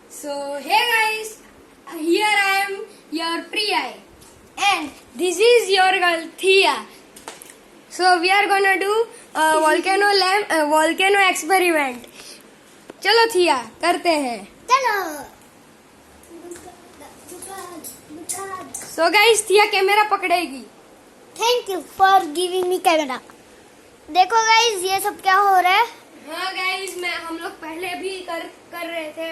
So, hey guys, here I am, your Priya, and this is your girl Thea. So, we are gonna do a volcano experiment. चलो थिया करते हैं. चलो. So guys, थिया camera पकड़ेगी. Thank you for giving me camera. देखो guys, ये सब क्या हो रहा है. हाँ गाइस, हम लोग पहले भी कर रहे थे.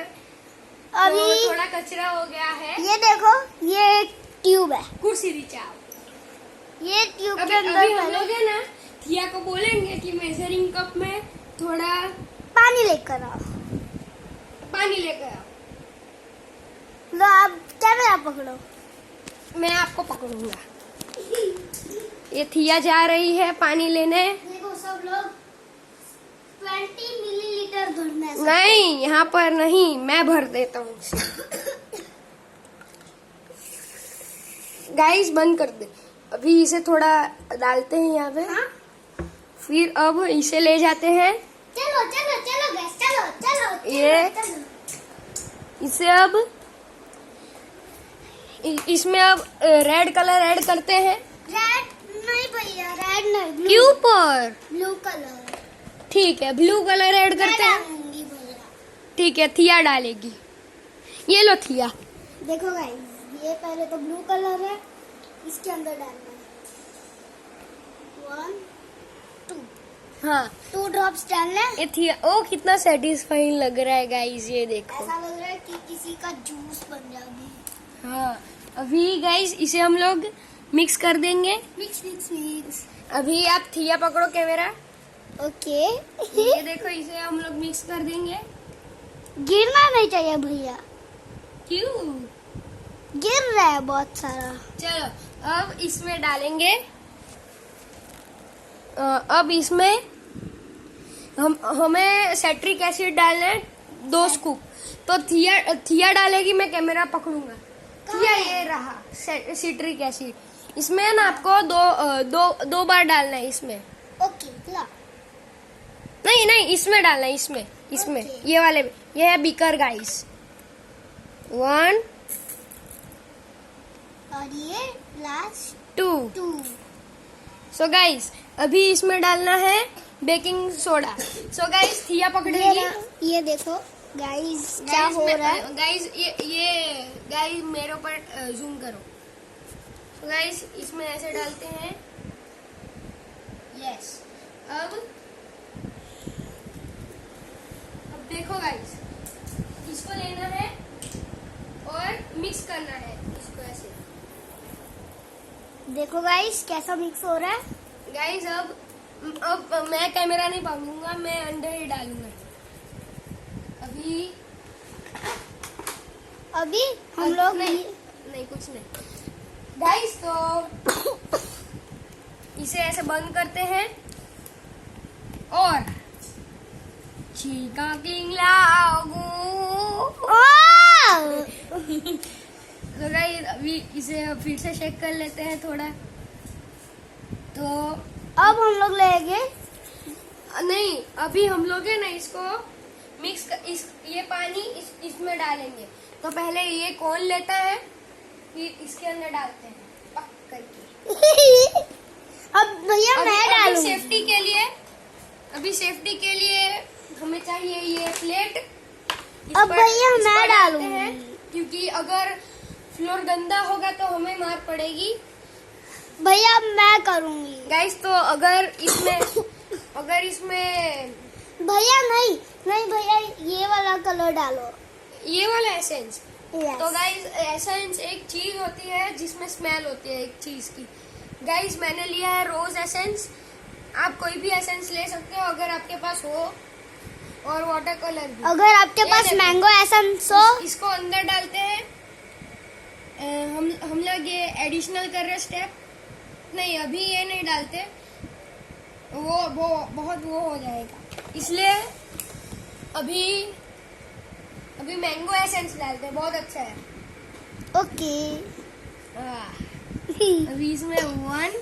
अभी तो थोड़ा कचरा हो गया है. ये देखो, ये एक ट्यूब है. कुर्सी रिचाओ. ये ट्यूब अभी के अंदर हम पहले लोग है ना, थिया को बोलेंगे कि मेजरिंग कप में थोड़ा पानी लेकर आओ. पानी लेकर आओ. लो, आप कैमरा पकड़ो. मैं आपको पकड़ूंगा. ये थिया जा रही है पानी लेने. देखो सब लोग 20 मिलीलीटर भरना है. नहीं, यहाँ पर नहीं, मैं भर देता हूँ. गाइस बंद कर दे. अभी इसे थोड़ा डालते हैं यहाँ पे. हाँ? फिर अब इसे ले जाते हैं. चलो चलो चलो गैस, चलो चलो ये चलो. इसे अब इसमें अब रेड कलर ऐड करते हैं. रेड नहीं भैया, रेड नहीं. क्यों पर? Blue colour. ठीक है, ब्लू कलर ऐड करते हैं. डालूंगी भैया. ठीक है, थिया डालेगी. ये लो थिया. देखो गाइस, ये पहले तो ब्लू कलर है, इसके अंदर डालना है. 1 2 हाँ, 2 ड्रॉप्स डालना है. ये थिया. ओ कितना सेटिस्फाइंग लग रहा है गाइस, ये देखो. ऐसा लग रहा है कि किसी का जूस बन जाएगी. हाँ, अभी गाइस इसे हम लोग मिक्स कर देंगे. Mix mix mix. अभी आप थिया पकड़ो कैमरा. ओके. ये देखो, इसे हम लोग मिक्स कर देंगे. गिरना नहीं चाहिए भैया. क्यों? गिर रहा है बहुत सारा. चलो, अब इसमें डालेंगे. अब इसमें हमें सेट्रिक एसिड डालना है 2 स्कूप. तो थिया डालेगी, मैं कैमरा पकड़ूंगा. थिया ये रहा सिट्रिक एसिड. इसमें ना आपको दो बार डालना है. इसमें ओके. ला. नहीं, इसमें डालना है. इसमें Okay. ये वाले में. ये है बीकर गाइस. 1 और ये लास्ट 2. 2. सो गाइस, अभी इसमें डालना है बेकिंग सोडा. सो गाइस, थिया पकड़ेगी. ये देखो गाइस क्या हो रहा है. गाइस, ये गाइस मेरे ऊपर जूम करो. तो गाइस, इसमें ऐसे डालते हैं. यस. अब देखो गाइस, इसको लेना है और मिक्स करना है इसको ऐसे. देखो गाइस कैसा मिक्स हो रहा है. गाइस, अब मैं कैमरा नहीं पकड़ूंगा, मैं अंदर ही डालूंगा. अभी हम लोग नहीं कुछ नहीं. गाइस, तो इसे ऐसे बंद करते हैं और चीका किंग लागू. तो गाइस, अभी इसे फिर से शेक कर लेते हैं थोड़ा. तो अब हम लोग लेंगे. नहीं, अभी हम लोग है ना इसको मिक्स ये पानी इसमें डालेंगे. तो पहले ये कौन लेता है, फिर इसके अंदर डालते हैं पक करके. अब भैया मैं डालूंगी. अभी सेफ्टी के लिए हमें चाहिए ये प्लेट. अब भैया मैं डालूंगी, क्योंकि अगर फ्लोर गंदा होगा तो हमें मार पड़ेगी. भैया मैं करूंगी. गाइस, तो अगर इसमें भैया नहीं भैया, ये वाला कलर डालो. ये वाला एसेंस. Yes. तो गाइस, एसेंस एक चीज होती है जिसमें स्मेल होती है एक चीज की. गाइस, मैंने लिया है रोज एसेंस. आप कोई भी एसेंस ले सकते हो अगर आपके पास हो. और वाटर कलर भी. अगर आपके पास मैंगो एसेंस हो. इसको अंदर डालते हैं. हम लोग ये एडिशनल कर रहे स्टेप. नहीं, अभी ये नहीं डालते, वो बहुत वो हो जाएगा. इसलिए अभी मैंगो एसेंस डालते हैं. बहुत अच्छा है. ओके. अभी इसमें 1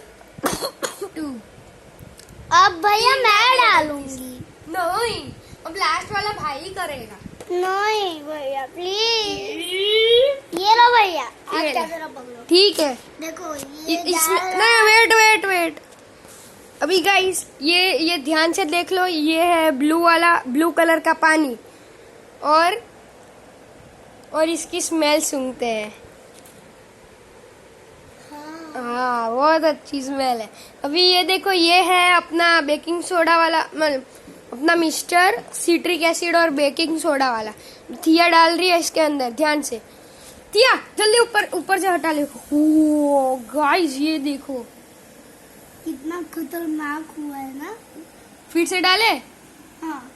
2. अब भैया मैं डालूंगी. नहीं, अब लास्ट वाला भाई करेगा. नहीं भैया प्लीज, ये लो भैया, आप ये ले। कैमरा पकड़ो। ठीक है। देखो ये इसमें जा रहा नहीं, वेट। अभी गाइस ये ध्यान से देख लो, ये है ब्लू कलर का पानी, और इसकी स्मेल सूंघते हैं। हाँ, बहुत अच्छी स्मेल है। अभी ये देखो, ये है अपना बेकिंग सोडा वाला, मतलब अपना मिक्सचर, सिट्रिक एसिड और बेकिंग सोडा वाला। थिया डाल रही है इसके अंदर, ध्यान से। थिया जल्दी ऊपर से हटा ले। ओ गाइस ये देखो, कितना खतरनाक हुआ है ना। फिर से डाले। हाँ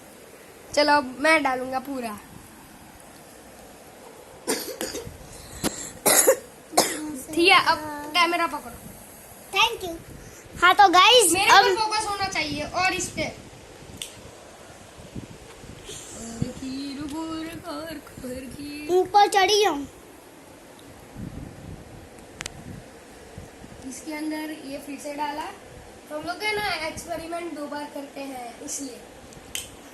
चलो अब मैं डालूंगा पूरा। थिया अब कैमरा पकड़ो। Thank you. हाँ तो गाइस मेरे अब पर फोकस होना चाहिए और इस पे। ऊपर चढ़ी जाऊँ। इसके अंदर ये फिर से डाला, तो हम लोग है ना एक्सपेरिमेंट 2 बार करते हैं इसलिए।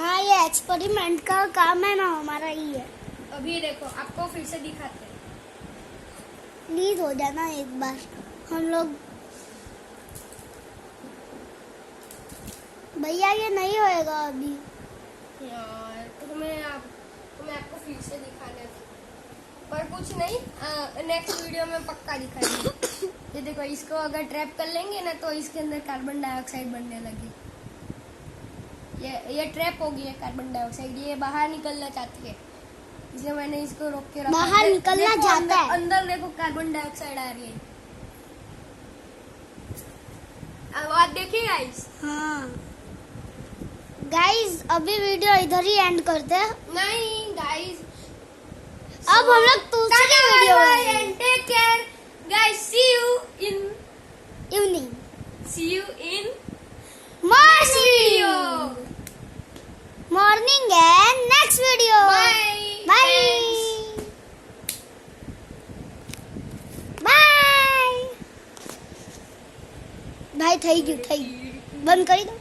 हाँ ये एक्सपेरिमेंट का काम है ना, हमारा ही है। अभी देखो आपको फिर से दिखाते हैं। प्लीज हो जाना एक बार। हम लोग भैया ये नहीं होएगा अभी। यार तो मैं आपको फिर से दिखा देती हूँ, पर कुछ नहीं, नेक्स्ट वीडियो में पक्का दिखाएंगे। ये देखो, इसको अगर ट्रैप कर लेंगे ना तो इसके अंदर कार्बन डाइऑक्साइड बनने लगी। ये ट्रैप हो गई है कार्बन डाइऑक्साइड, ये बाहर निकलना चाहती है, इसलिए मैंने इसको रोक के रखा। बाहर निकलना देखो, चाहता है। अंदर देखो कार्बन डाइऑक्साइड आ रही है। अब आप देखिए गाइस। हाँ गाइस अभी वीडियो इधर ही एंड करते हैं। नहीं गाइस, अब हम लोग दूसरी video and take care guys, see you in evening next video. Morning and next video. Bye. Bye bye भाई, थैंक यू बंद करी दो।